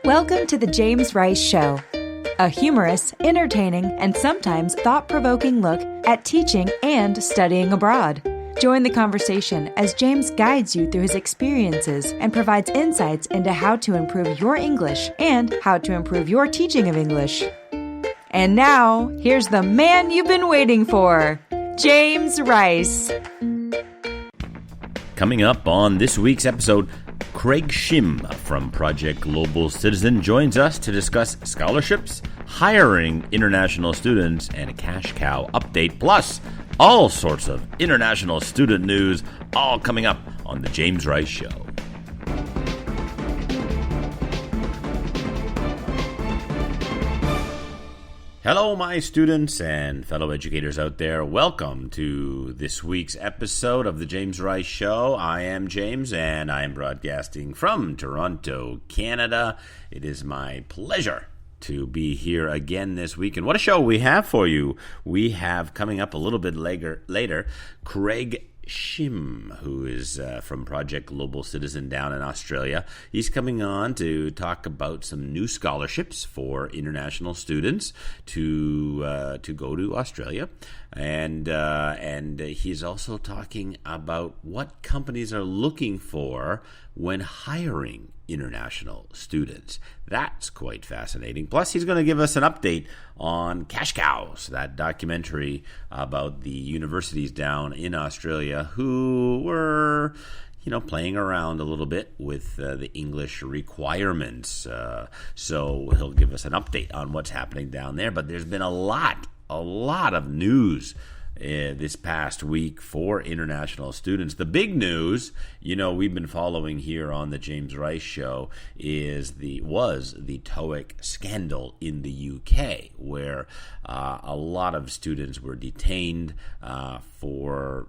Welcome to the James Rice Show, a humorous, entertaining, and sometimes thought-provoking look at teaching and studying abroad. Join the conversation as James guides you through his experiences and provides insights into how to improve your English and how to improve your teaching of English. And now, here's the man you've been waiting for, James Rice. Coming up on this week's episode, Craig Shim from Project Global Citizen joins us to discuss scholarships, hiring international students, and a cash cow update, plus all sorts of international student news, all coming up on The James Rice Show. Hello, my students and fellow educators out there. Welcome to this week's episode of The James Rice Show. I am James, and I am broadcasting from Toronto, Canada. It is my pleasure to be here again this week. And what a show we have for you. We have coming up a little bit later Craig Shim, who is from Project Global Citizen down in Australia. He's coming on to talk about some new scholarships for international students to go to Australia, and he's also talking about what companies are looking for when hiring international students. That's quite fascinating. Plus, he's going to give us an update on Cash Cows, that documentary about the universities down in Australia who were, playing around a little bit with the English requirements. So he'll give us an update on what's happening down there. But there's been a lot of news this past week for international students. The big news, we've been following here on the James Rice Show was the TOEIC scandal in the UK, where a lot of students were detained for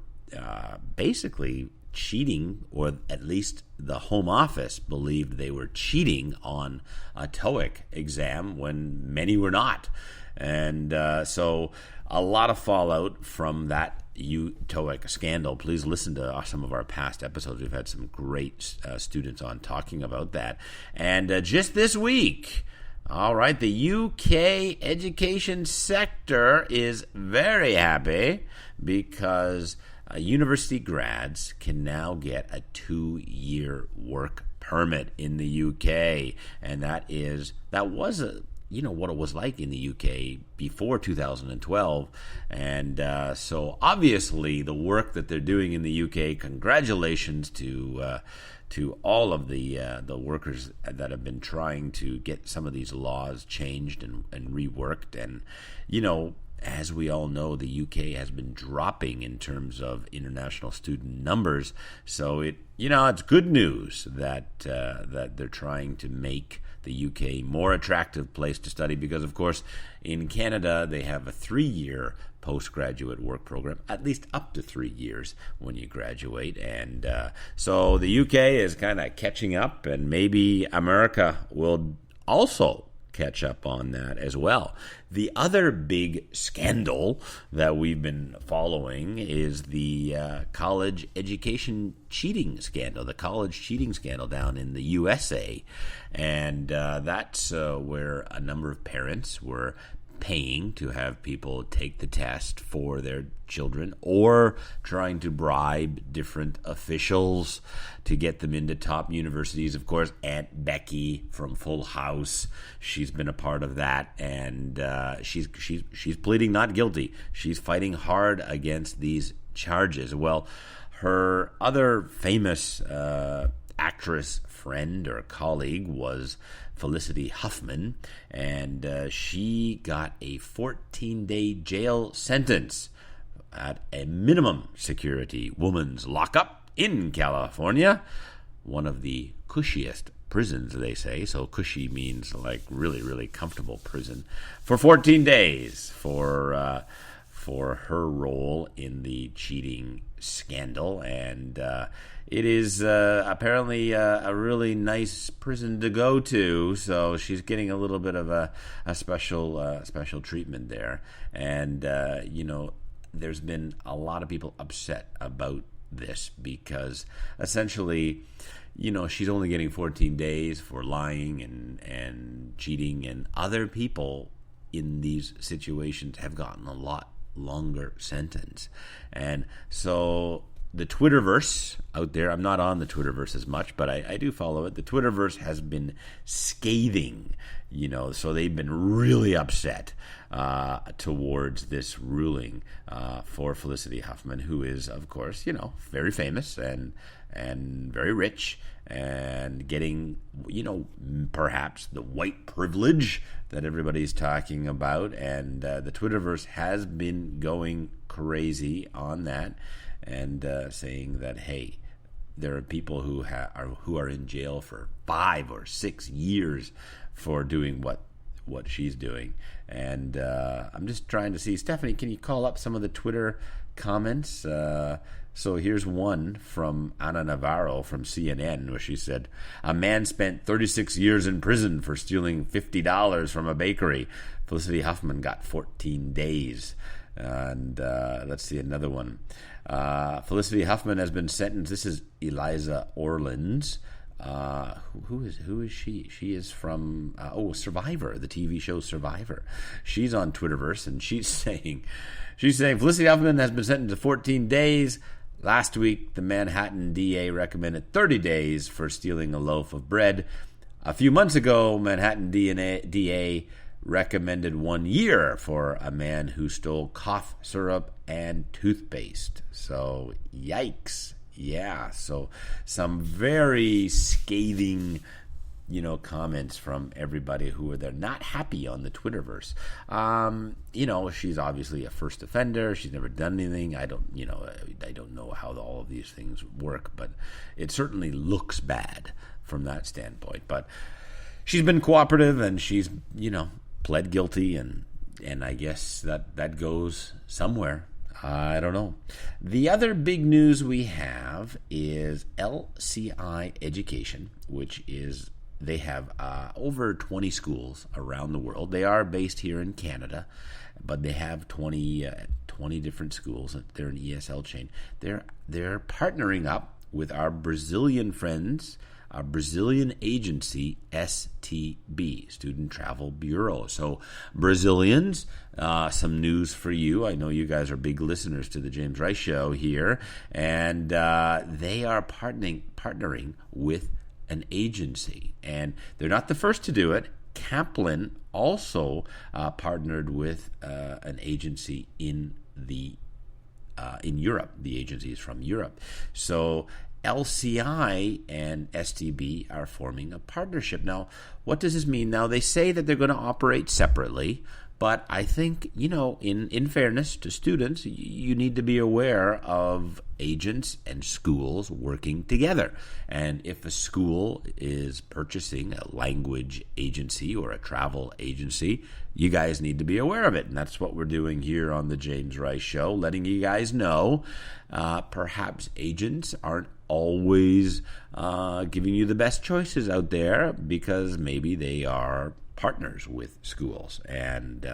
basically cheating, or at least the Home Office believed they were cheating on a TOEIC exam when many were not. And so a lot of fallout from that TOEIC scandal. Please listen to some of our past episodes. We've had some great students on talking about that. And just this week, all right, the UK education sector is very happy because university grads can now get a 2-year work permit in the UK. And that was what it was like in the UK before 2012. And so obviously the work that they're doing in the UK, congratulations to all of the workers that have been trying to get some of these laws changed and reworked. And, as we all know, the UK has been dropping in terms of international student numbers. So it's good news that they're trying to make the UK more attractive place to study, because of course in Canada they have a 3-year postgraduate work program, at least up to 3 years when you graduate. And so the UK is kind of catching up, and maybe America will also catch up on that as well. The other big scandal that we've been following is the college education cheating scandal, the college cheating scandal down in the USA. And that's where a number of parents were paying to have people take the test for their children, or trying to bribe different officials to get them into top universities. Of course, Aunt Becky from Full House, she's been a part of that, and she's pleading not guilty. She's fighting hard against these charges. Well, her other famous actress friend or colleague was Felicity Huffman, and she got a 14-day jail sentence at a minimum security woman's lockup in California, one of the cushiest prisons, they say. So cushy means like really, really comfortable prison, for 14 days for her role in the cheating scandal. And it is apparently a really nice prison to go to, so she's getting a little bit of a special treatment there. And there's been a lot of people upset about this, because essentially, she's only getting 14 days for lying and cheating, and other people in these situations have gotten a lot longer sentence. And so the Twitterverse out there, I'm not on the Twitterverse as much, but I do follow it. The Twitterverse has been scathing, so they've been really upset towards this ruling for Felicity Huffman, who is, of course, very famous and very rich, and getting, perhaps the white privilege that everybody's talking about. And the Twitterverse has been going crazy on that, and saying that, hey, there are people who are in jail for 5 or 6 years for doing what she's doing. And I'm just trying to see, Stephanie, can you call up some of the Twitter comments? So here's one from Ana Navarro from CNN, where she said, a man spent 36 years in prison for stealing $50 from a bakery. Felicity Huffman got 14 days. And let's see another one. Felicity Huffman has been sentenced. This is Eliza Orleans. Who is she? She is from Survivor, the TV show Survivor. She's on Twitterverse, and she's saying Felicity Huffman has been sentenced to 14 days. Last week, the Manhattan DA recommended 30 days for stealing a loaf of bread. A few months ago, Manhattan DA recommended 1 year for a man who stole cough syrup and toothpaste. So, yikes. Yeah, so some very scathing, comments from everybody who are there, not happy on the Twitterverse. She's obviously a first offender. She's never done anything. I don't know how all of these things work, but it certainly looks bad from that standpoint. But she's been cooperative, and she's, pled guilty, and I guess that goes somewhere. I don't know. The other big news we have is LCI Education, which is, they have over 20 schools around the world. They are based here in Canada, but they have 20 different schools. They're an ESL chain. They're partnering up with our Brazilian friends, a Brazilian agency, STB, Student Travel Bureau. So, Brazilians, some news for you. I know you guys are big listeners to the James Rice Show here, and they are partnering with an agency, and they're not the first to do it. Kaplan also partnered with an agency in Europe. The agency is from Europe. So LCI and STB are forming a partnership. Now, what does this mean? Now, they say that they're going to operate separately, but I think, in fairness to students, you need to be aware of agents and schools working together. And if a school is purchasing a language agency or a travel agency, you guys need to be aware of it. And that's what we're doing here on the James Rice Show, letting you guys know perhaps agents aren't always giving you the best choices out there, because maybe they are partners with schools. And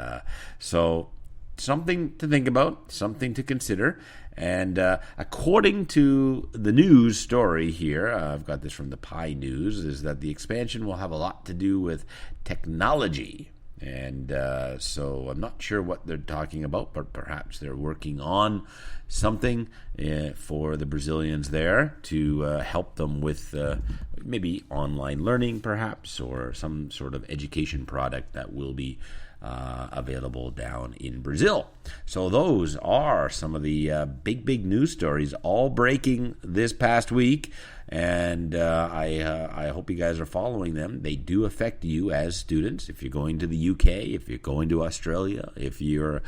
so something to think about, something to consider. And according to the news story here, I've got this from the Pi News, is that the expansion will have a lot to do with technology. And so I'm not sure what they're talking about, but perhaps they're working on something for the Brazilians there to help them with maybe online learning, perhaps, or some sort of education product that will be available down in Brazil. So those are some of the big news stories, all breaking this past week. And I hope you guys are following them. They do affect you as students. If you're going to the UK, if you're going to Australia, if you're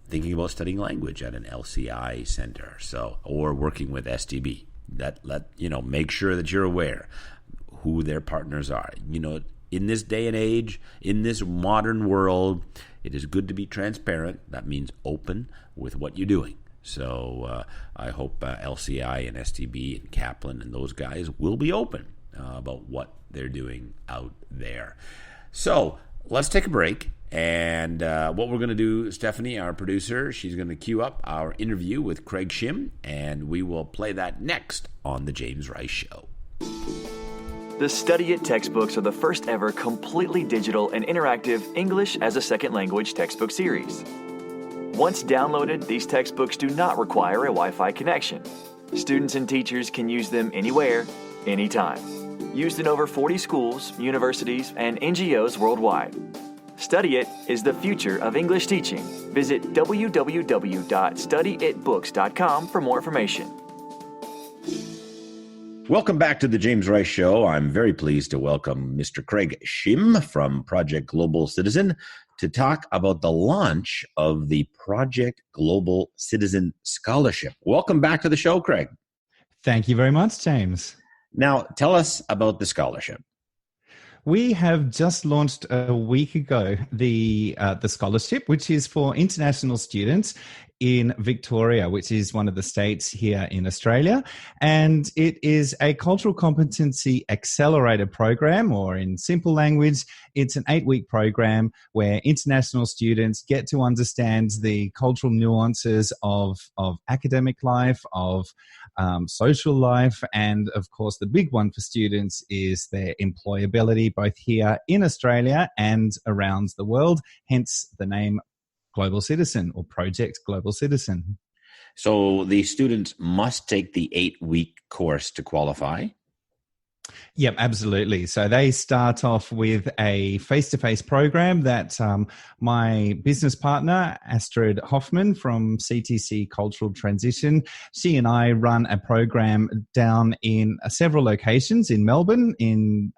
thinking about studying language at an LCI center, or working with STB, make sure that you're aware who their partners are. In this day and age, in this modern world, it is good to be transparent. That means open with what you're doing. So I hope LCI and STB and Kaplan and those guys will be open about what they're doing out there. So let's take a break. And what we're going to do, Stephanie, our producer, she's going to cue up our interview with Craig Shim, and we will play that next on The James Rice Show. The Studyit textbooks are the first ever completely digital and interactive English as a second language textbook series. Once downloaded, these textbooks do not require a Wi-Fi connection. Students and teachers can use them anywhere, anytime. Used in over 40 schools, universities, and NGOs worldwide. Studyit is the future of English teaching. Visit www.studyitbooks.com for more information. Welcome back to the James Rice Show. I'm very pleased to welcome Mr. Craig Shim from Project Global Citizen to talk about the launch of the Project Global Citizen Scholarship. Welcome back to the show, Craig. Thank you very much, James. Now, tell us about the scholarship. We have just launched a week ago the scholarship, which is for international students in Victoria, which is one of the states here in Australia. And it is a cultural competency accelerator program, or in simple language, it's an 8-week program where international students get to understand the cultural nuances of academic life, of social life, and of course the big one for students is their employability, both here in Australia and around the world, hence the name Global Citizen or Project Global Citizen. So the students must take the 8-week course to qualify? Yep, absolutely. So they start off with a face-to-face program that my business partner, Astrid Huffman from CTC Cultural Transition, she and I run a program down in several locations in Melbourne, in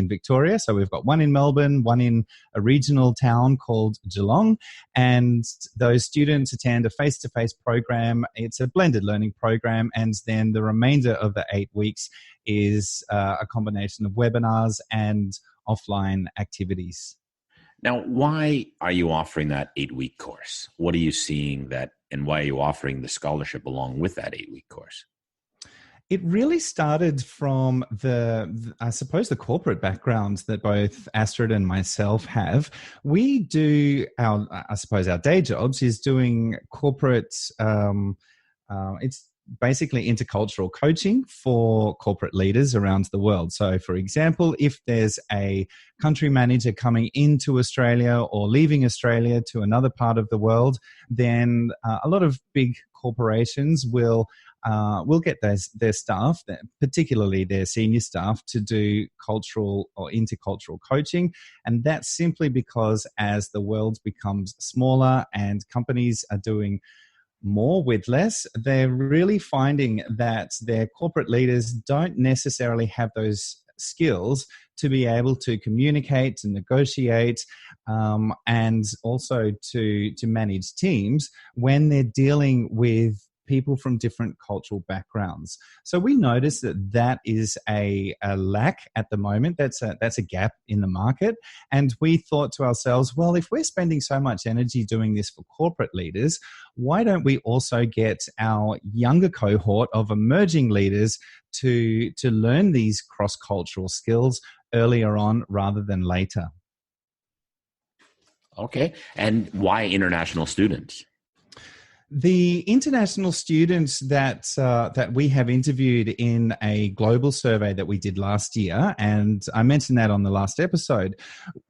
Victoria. So we've got one in Melbourne, one in a regional town called Geelong, and those students attend a face-to-face program. It's a blended learning program, and then the remainder of the 8 weeks is a combination of webinars and offline activities. Now, why are you offering that 8-week course? What are you seeing that, and why are you offering the scholarship along with that 8-week course? It really started from I suppose, the corporate background that both Astrid and myself have. We do our day jobs is doing corporate, it's basically intercultural coaching for corporate leaders around the world. So, for example, if there's a country manager coming into Australia or leaving Australia to another part of the world, then a lot of big corporations will get their staff, particularly their senior staff, to do cultural or intercultural coaching. And that's simply because as the world becomes smaller and companies are doing more with less, they're really finding that their corporate leaders don't necessarily have those skills to be able to communicate and negotiate and also to manage teams when they're dealing with people from different cultural backgrounds. So we notice that is a lack at the moment. That's a gap in the market. And we thought to ourselves, well, if we're spending so much energy doing this for corporate leaders, why don't we also get our younger cohort of emerging leaders to learn these cross-cultural skills earlier on rather than later? Okay. And why international students? The international students that we have interviewed in a global survey that we did last year, and I mentioned that on the last episode,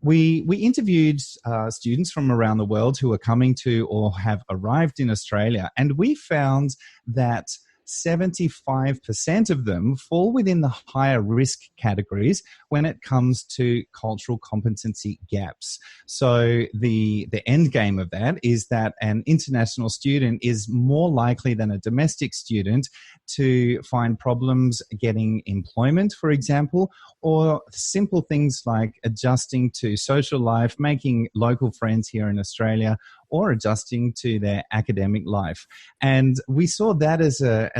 we interviewed students from around the world who are coming to or have arrived in Australia, and we found that 75% of them fall within the higher risk categories when it comes to cultural competency gaps. So the end game of that is that an international student is more likely than a domestic student to find problems getting employment, for example, or simple things like adjusting to social life, making local friends here in Australia, or adjusting to their academic life. And we saw that as a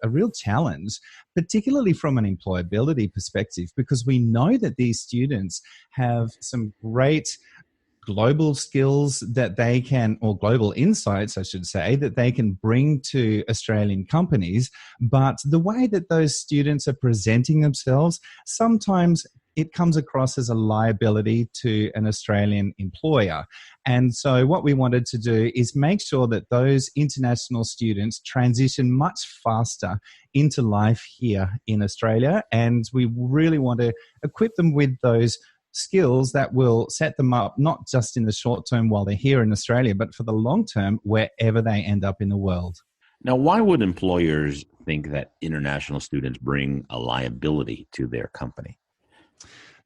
real challenge, particularly from an employability perspective, because we know that these students have some great global skills that they can, or global insights, I should say, that they can bring to Australian companies. But the way that those students are presenting themselves sometimes it comes across as a liability to an Australian employer. And so what we wanted to do is make sure that those international students transition much faster into life here in Australia. And we really want to equip them with those skills that will set them up not just in the short term while they're here in Australia, but for the long term wherever they end up in the world. Now, why would employers think that international students bring a liability to their company?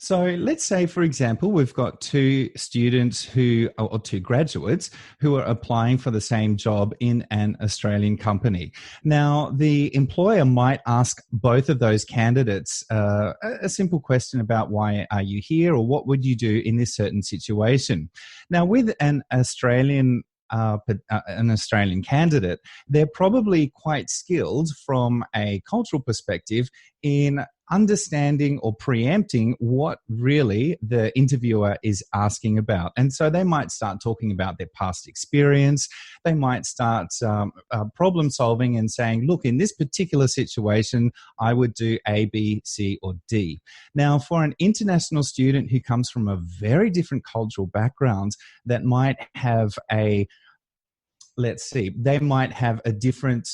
So let's say, for example, we've got two students or two graduates who are applying for the same job in an Australian company. Now, the employer might ask both of those candidates a simple question about why are you here, or what would you do in this certain situation. Now, with an Australian candidate, they're probably quite skilled from a cultural perspective in understanding or preempting what really the interviewer is asking about. And so they might start talking about their past experience. They might start problem solving and saying, look, in this particular situation, I would do A, B, C, or D. Now, for an international student who comes from a very different cultural background that might have they might have a different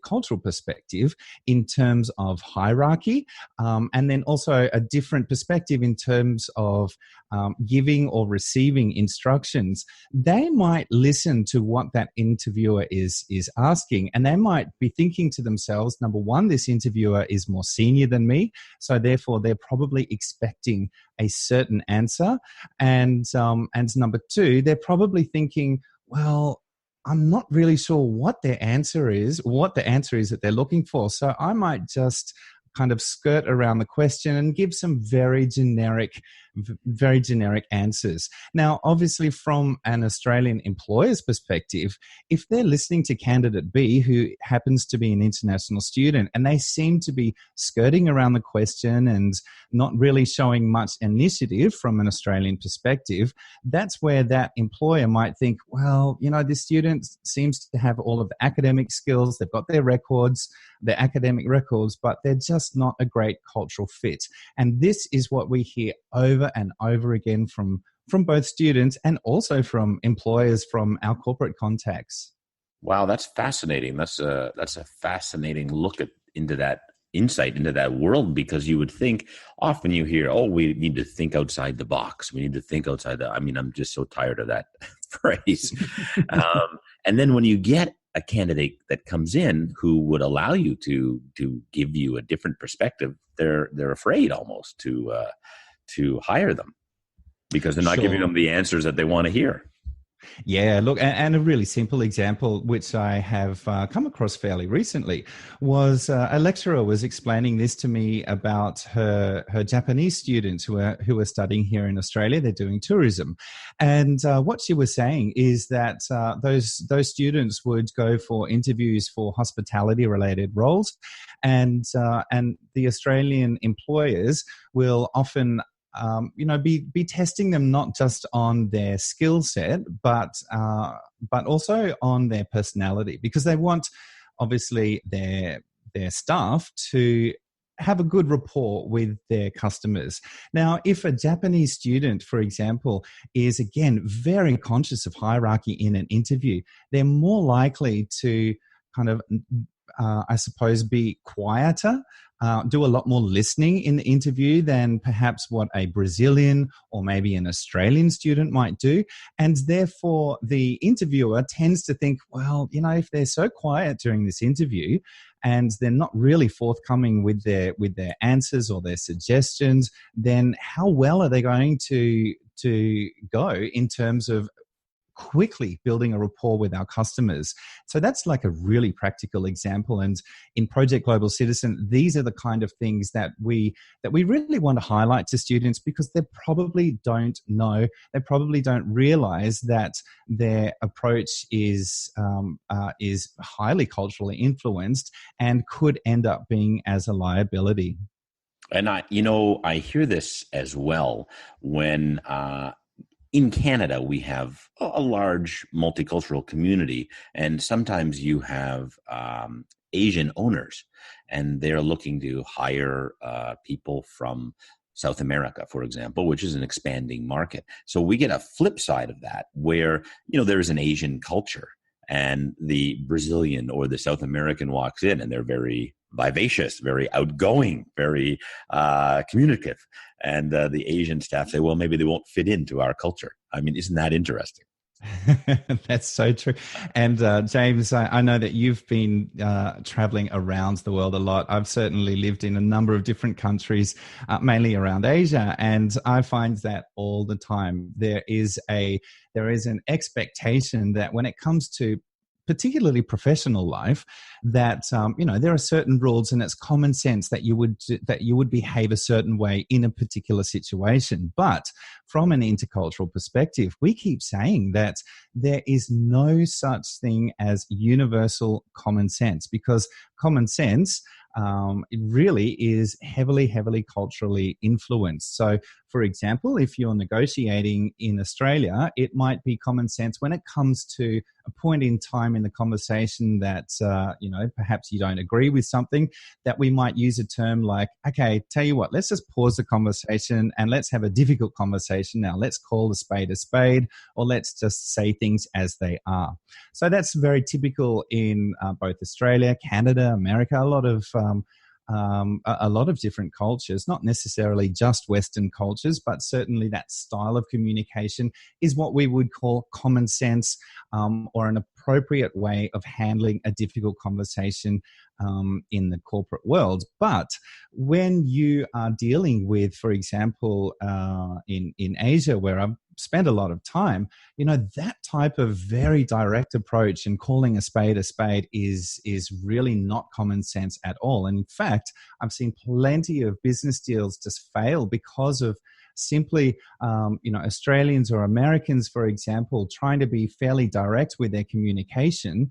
cultural perspective in terms of hierarchy, and then also a different perspective in terms of giving or receiving instructions. They might listen to what that interviewer is asking, and they might be thinking to themselves, number one, this interviewer is more senior than me, so therefore they're probably expecting a certain answer. And number two, they're probably thinking, well, I'm not really sure what the answer is that they're looking for. So I might just kind of skirt around the question and give some very generic answers. Now, obviously, from an Australian employer's perspective, if they're listening to candidate B, who happens to be an international student, and they seem to be skirting around the question and not really showing much initiative from an Australian perspective, that's where that employer might think, well, this student seems to have all of the academic skills, they've got their academic records, but they're just not a great cultural fit. And this is what we hear over and over again from both students and also from employers from our corporate contacts. Wow, that's fascinating. That's a fascinating look into that insight into that world, because you would think often you hear, oh, we need to think outside the box. We need to think outside I'm just so tired of that phrase. And then when you get a candidate that comes in who would allow you to give you a different perspective, they're afraid almost to hire them because they're not giving them the answers that they want to hear. Yeah, look, and a really simple example, which I have come across fairly recently, was a lecturer was explaining this to me about her Japanese students who are studying here in Australia. They're doing tourism, and what she was saying is that those students would go for interviews for hospitality-related roles, and the Australian employers will often be testing them not just on their skill set, but also on their personality, because they want obviously their staff to have a good rapport with their customers. Now, if a Japanese student, for example, is again very conscious of hierarchy in an interview, they're more likely to kind of be quieter, do a lot more listening in the interview than perhaps what a Brazilian or maybe an Australian student might do. And therefore, the interviewer tends to think, well, if they're so quiet during this interview and they're not really forthcoming with their answers or their suggestions, then how well are they going to go in terms of quickly building a rapport with our customers? So that's like a really practical example. And in Project Global Citizen, these are the kind of things that we really want to highlight to students, because they probably don't know, they probably don't realize that their approach is highly culturally influenced and could end up being as a liability. And I hear this as well when in Canada, we have a large multicultural community, and sometimes you have Asian owners, and they're looking to hire people from South America, for example, which is an expanding market. So we get a flip side of that, where there is an Asian culture, and the Brazilian or the South American walks in, and they're very vivacious, very outgoing, very communicative. And the Asian staff say, well, maybe they won't fit into our culture. I mean, isn't that interesting? That's so true. And James, I know that you've been traveling around the world a lot. I've certainly lived in a number of different countries, mainly around Asia, and I find that all the time there is an expectation that when it comes to particularly professional life, that there are certain rules, and it's common sense that you would behave a certain way in a particular situation. But from an intercultural perspective, we keep saying that there is no such thing as universal common sense, because common sense it really is heavily culturally influenced. So, for example, if you're negotiating in Australia, it might be common sense when it comes to a point in time in the conversation that, perhaps you don't agree with something, that we might use a term like, okay, tell you what, let's just pause the conversation and let's have a difficult conversation now. Let's call a spade, or let's just say things as they are. So that's very typical in both Australia, Canada, America, a lot of different cultures, not necessarily just Western cultures, but certainly that style of communication is what we would call common sense, or an appropriate way of handling a difficult conversation in the corporate world. But when you are dealing with, for example, in Asia, where I've spent a lot of time, that type of very direct approach and calling a spade is really not common sense at all. And in fact, I've seen plenty of business deals just fail because of simply, Australians or Americans, for example, trying to be fairly direct with their communication,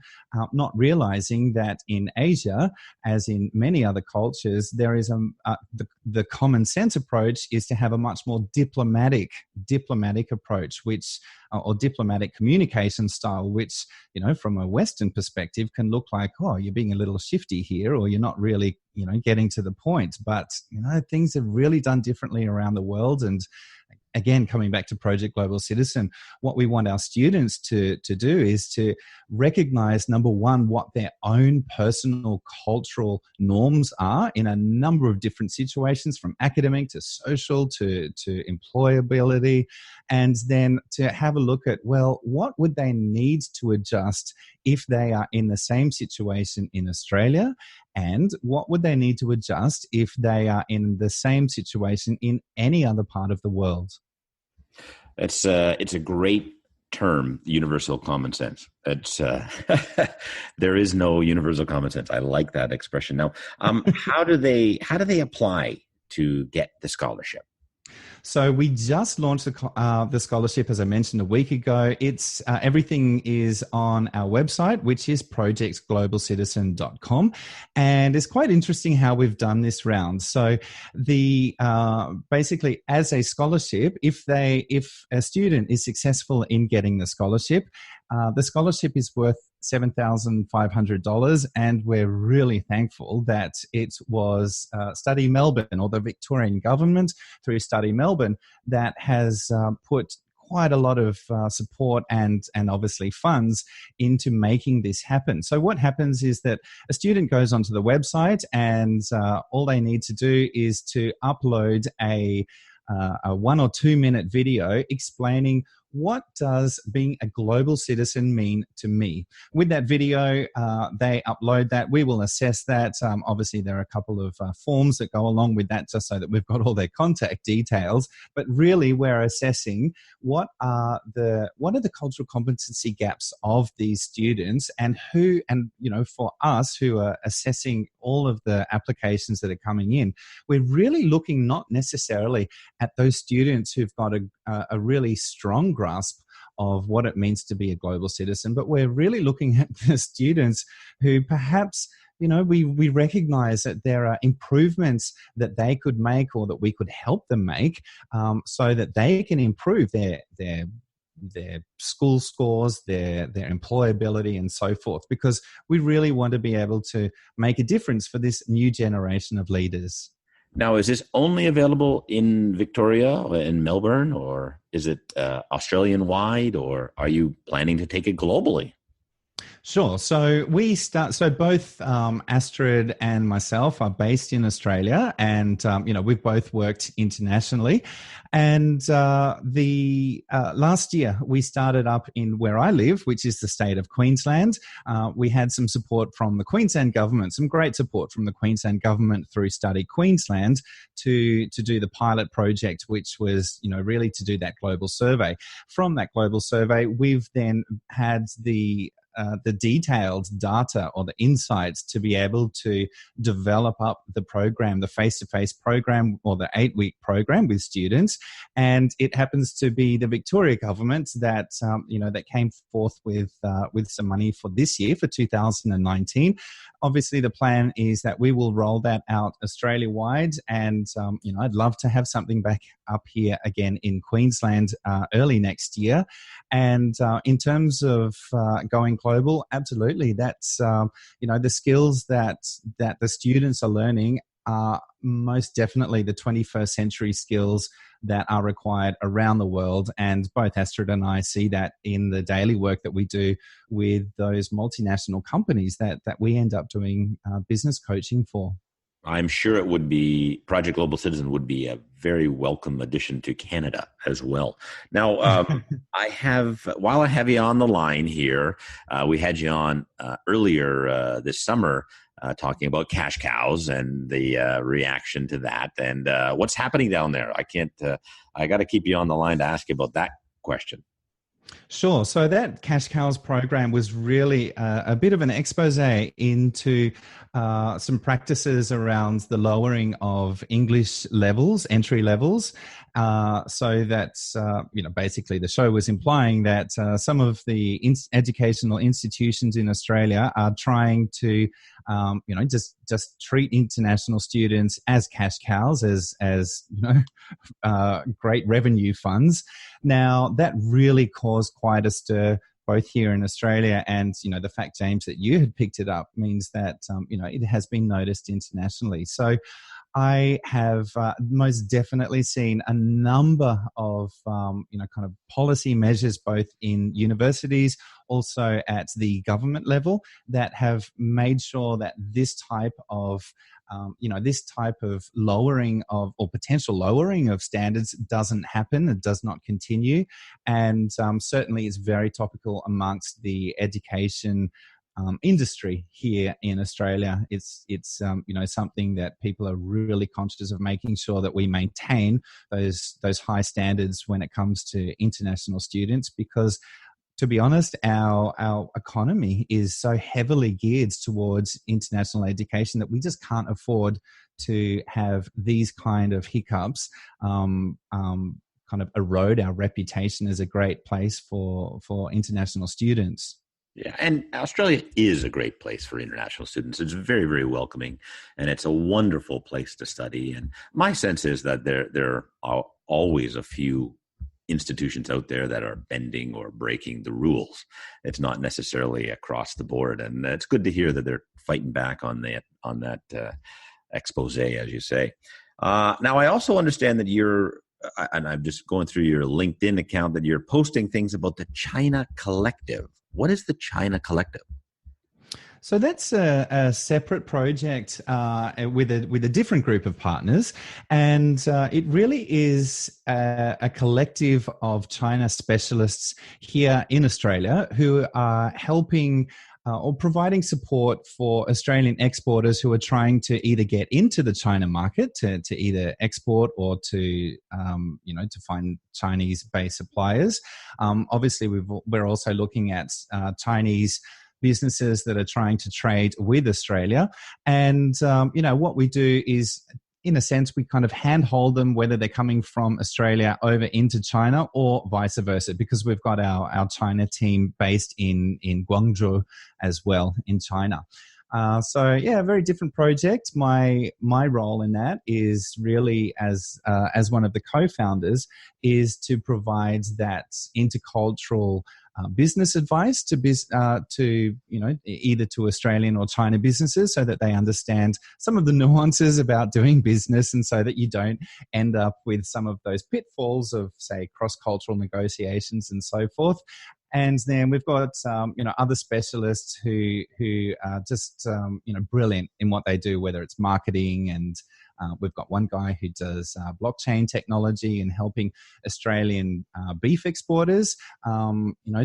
not realizing that in Asia, as in many other cultures, there is the common sense approach is to have a much more diplomatic approach, or diplomatic communication style, which, from a Western perspective can look like, oh, you're being a little shifty here, or you're not really, getting to the point. But, things are really done differently around the world. And again, coming back to Project Global Citizen, what we want our students to do is to recognize, number one, what their own personal cultural norms are in a number of different situations, from academic to social to employability, and then to have a look at, well, what would they need to adjust if they are in the same situation in Australia, and what would they need to adjust if they are in the same situation in any other part of the world. It's a great term, universal common sense. It's there is no universal common sense. I like that expression. Now, how do they apply to get the scholarship? So we just launched the scholarship, as I mentioned, a week ago. It's everything is on our website, which is projectglobalcitizen.com. And it's quite interesting how we've done this round. So the basically, as a scholarship, if a student is successful in getting the scholarship is worth $7,500, and we're really thankful that it was Study Melbourne, or the Victorian government through Study Melbourne, that has put quite a lot of support and obviously funds into making this happen. So what happens is that a student goes onto the website, and all they need to do is to upload a 1 or 2 minute video explaining, what does being a global citizen mean to me? With that video, they upload that. We will assess that. Obviously, there are a couple of forms that go along with that, just so that we've got all their contact details. But really, we're assessing what are the cultural competency gaps of these students, and for us who are assessing all of the applications that are coming in, we're really looking not necessarily at those students who've got a really strong grasp of what it means to be a global citizen, but we're really looking at the students who perhaps we recognize that there are improvements that they could make or that we could help them make, so that they can improve their school scores, their employability, and so forth, because we really want to be able to make a difference for this new generation of leaders. Now, is this only available in Victoria, in Melbourne, or is it Australian-wide, or are you planning to take it globally? Sure. So both Astrid and myself are based in Australia, and we've both worked internationally. And the last year we started up in where I live, which is the state of Queensland. We had some support from the Queensland government, some great support from the Queensland government through Study Queensland to do the pilot project, which was really to do that global survey. From that global survey, we've then had the detailed data or the insights to be able to develop up the program, the face-to-face program or the 8-week program with students. And it happens to be the Victoria government that that came forth with some money for this year, for 2019. Obviously, the plan is that we will roll that out Australia-wide, and I'd love to have something back up here again in Queensland early next year. And in terms of going global, absolutely, that's the skills that the students are learning are most definitely the 21st century skills that are required around the world. And both Astrid and I see that in the daily work that we do with those multinational companies that we end up doing business coaching for. I'm sure it would be, Project Global Citizen would be a very welcome addition to Canada as well. Now, while I have you on the line here, we had you on earlier this summer talking about cash cows and the reaction to that, and what's happening down there. I got to keep you on the line to ask you about that question. Sure. So that Cash Cows program was really a bit of an expose into some practices around the lowering of English levels, entry levels. So that's, basically the show was implying that some of the educational institutions in Australia are trying to, just treat international students as cash cows, as great revenue funds. Now, that really caused quite a stir both here in Australia, and the fact, James, that you had picked it up means that it has been noticed internationally. So I have most definitely seen a number of kind of policy measures both in universities, also at the government level, that have made sure that this type of lowering of, or potential lowering of standards doesn't happen. It does not continue. And certainly is very topical amongst the education industry here in Australia. It's something that people are really conscious of, making sure that we maintain those high standards when it comes to international students, because to be honest, our economy is so heavily geared towards international education that we just can't afford to have these kind of hiccups kind of erode our reputation as a great place for international students. Yeah, and Australia is a great place for international students. It's very, very welcoming, and it's a wonderful place to study. And my sense is that there are always a few institutions out there that are bending or breaking the rules. It's not necessarily across the board, and it's good to hear that they're fighting back on that expose, as you say. Now, I also understand that and I'm just going through your LinkedIn account, that you're posting things about the China Collective. What is the China Collective? So that's a separate project with a different group of partners, and it really is a collective of China specialists here in Australia who are helping or providing support for Australian exporters who are trying to either get into the China market to either export or to find Chinese-based suppliers. Obviously, we're also looking at Chinese businesses that are trying to trade with Australia. And, what we do is, in a sense, we kind of handhold them, whether they're coming from Australia over into China or vice versa, because we've got our China team based in Guangzhou as well in China. So yeah, a very different project. My role in that is really as one of the co-founders is to provide that intercultural business advice to either to Australian or China businesses, so that they understand some of the nuances about doing business, and so that you don't end up with some of those pitfalls of, say, cross-cultural negotiations and so forth. And then we've got other specialists who are just brilliant in what they do, whether it's marketing, and we've got one guy who does blockchain technology and helping Australian beef exporters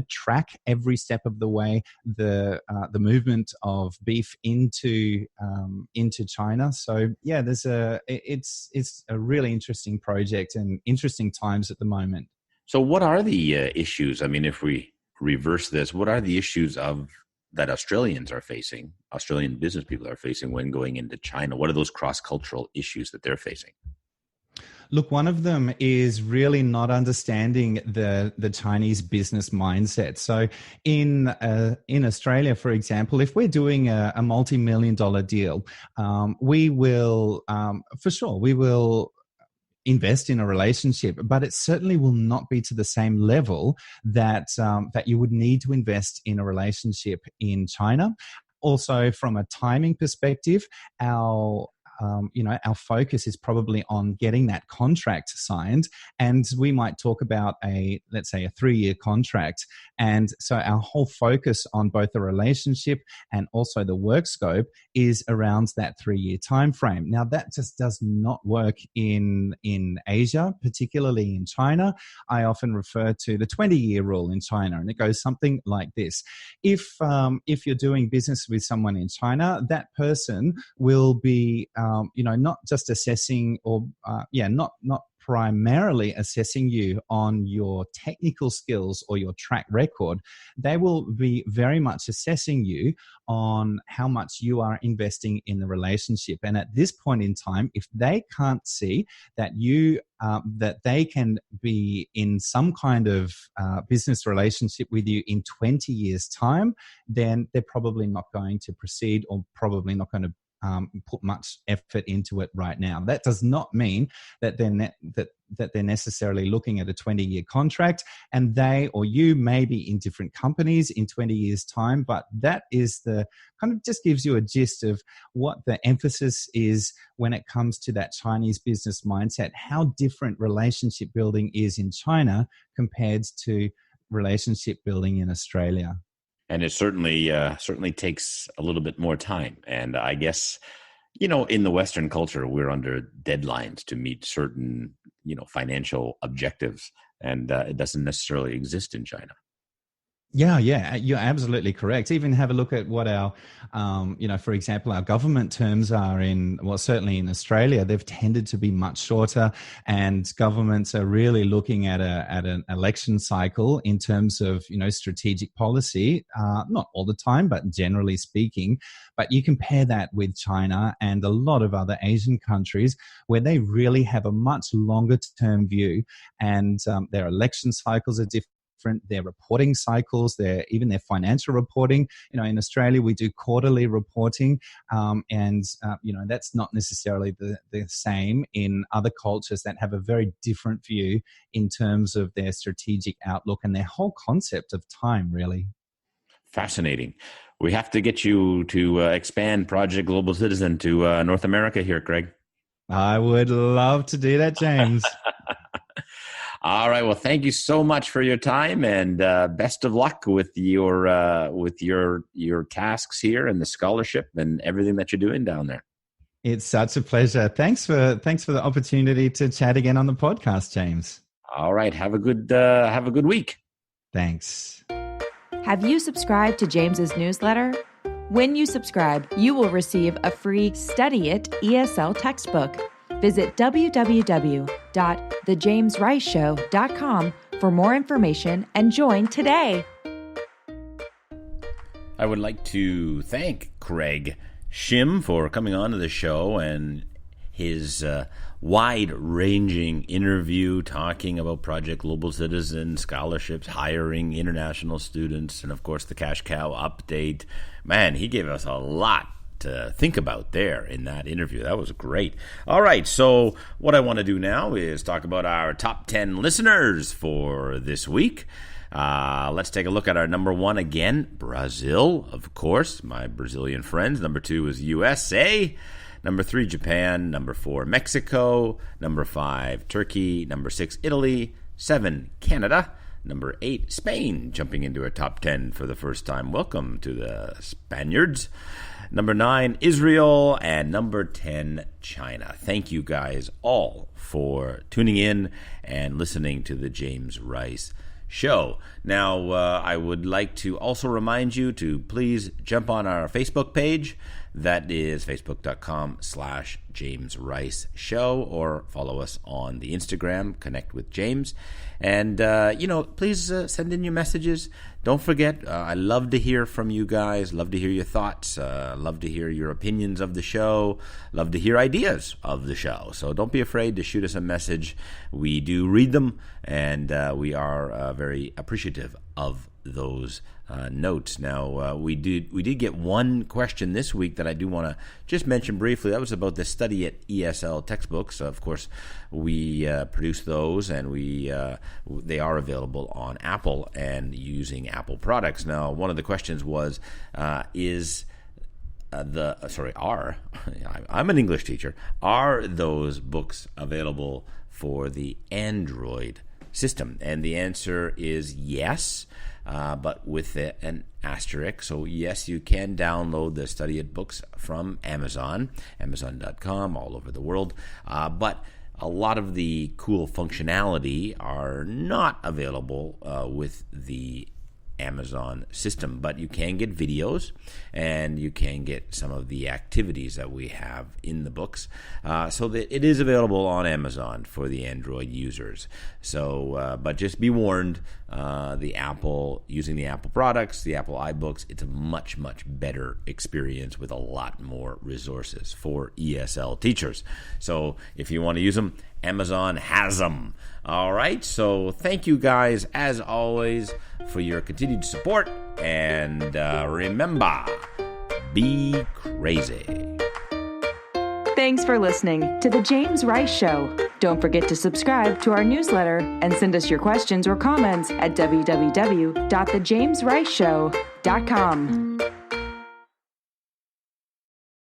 track every step of the way the movement of beef into China. So yeah, it's a really interesting project and interesting times at the moment. So what are the issues? I mean, if we reverse this, what are the issues that Australian business people are facing when going into China? What are those cross-cultural issues that they're facing? Look, one of them is really not understanding the Chinese business mindset. So in Australia, for example, if we're doing a multi-million-dollar deal, we will invest in a relationship, but it certainly will not be to the same level that you would need to invest in a relationship in China. Also, from a timing perspective, our focus is probably on getting that contract signed, and we might talk about let's say a 3-year contract. And so our whole focus on both the relationship and also the work scope is around that 3-year time frame. Now, that just does not work in Asia, particularly in China. I often refer to the 20-year rule in China, and it goes something like this. If you're doing business with someone in China, that person will be not just assessing not primarily assessing you on your technical skills or your track record. They will be very much assessing you on how much you are investing in the relationship. And at this point in time, if they can't see that that they can be in some kind of business relationship with you in 20 years' time, then they're probably not going to proceed, or probably not going to put much effort into it right now. That does not mean that they're necessarily looking at a 20-year contract, and they or you may be in different companies in 20 years' time. But that is the kind of just gives you a gist of what the emphasis is when it comes to that Chinese business mindset, how different relationship building is in China compared to relationship building in Australia. And it certainly takes a little bit more time. And I guess, in the Western culture, we're under deadlines to meet certain, financial objectives, and it doesn't necessarily exist in China. Yeah, you're absolutely correct. Even have a look at what our, for example, our government terms are certainly in Australia, they've tended to be much shorter, and governments are really looking at an election cycle in terms of, strategic policy, not all the time, but generally speaking. But you compare that with China and a lot of other Asian countries where they really have a much longer term view, and their election cycles are different. Their reporting cycles, their financial reporting. In Australia, we do quarterly reporting, and that's not necessarily the same in other cultures that have a very different view in terms of their strategic outlook and their whole concept of time, really. Fascinating. We have to get you to expand Project Global Citizen to North America here, Craig. I would love to do that, James. All right. Well, thank you so much for your time, and best of luck with your tasks here and the scholarship and everything that you're doing down there. It's such a pleasure. Thanks for the opportunity to chat again on the podcast, James. All right. Have a good week. Thanks. Have you subscribed to James's newsletter? When you subscribe, you will receive a free Studyit ESL textbook. Visit www.thejamesriceshow.com for more information and join today. I would like to thank Craig Shim for coming on to the show and his wide-ranging interview talking about Project Global Citizen, scholarships, hiring international students, and of course the Cash Cow update. Man, he gave us a lot to think about there in that interview. That was great. All right, so what I want to do now is talk about our top 10 listeners for this week. Let's take a look at our number 1 again, Brazil, of course, my Brazilian friends. Number 2 is USA. Number 3, Japan. Number 4, Mexico. Number 5, Turkey. Number 6, Italy. 7, Canada. Number 8, Spain, jumping into our top 10 for the first time. Welcome to the Spaniards. Number 9, Israel. And number 10, China. Thank you guys all for tuning in and listening to the James Rice Show. Now, I would like to also remind you to please jump on our Facebook page. That is facebook.com/James Rice Show, or follow us on the Instagram, Connect with James. And, please send in your messages. Don't forget, I love to hear from you guys, love to hear your thoughts, love to hear your opinions of the show, love to hear ideas of the show. So don't be afraid to shoot us a message. We do read them, and we are very appreciative of those notes. Now, we did get one question this week that I do want to just mention briefly. That was about the Studyit ESL textbooks. Of course, we produce those, and they are available on Apple and using Apple products. Now, one of the questions was, I'm an English teacher. Are those books available for the Android system? And the answer is yes. But with an asterisk. So yes, you can download the Studyit books from Amazon, Amazon.com, all over the world. But a lot of the cool functionality are not available with the Amazon system, but you can get videos and you can get some of the activities that we have in the books, so that it is available on Amazon for the Android users. So, but just be warned, using the Apple products, the Apple iBooks, it's a much, much better experience with a lot more resources for ESL teachers. So if you want to use them, Amazon has them. All right, so thank you guys, as always, for your continued support. And remember, be crazy. Thanks for listening to The James Rice Show. Don't forget to subscribe to our newsletter and send us your questions or comments at www.thejamesriceshow.com.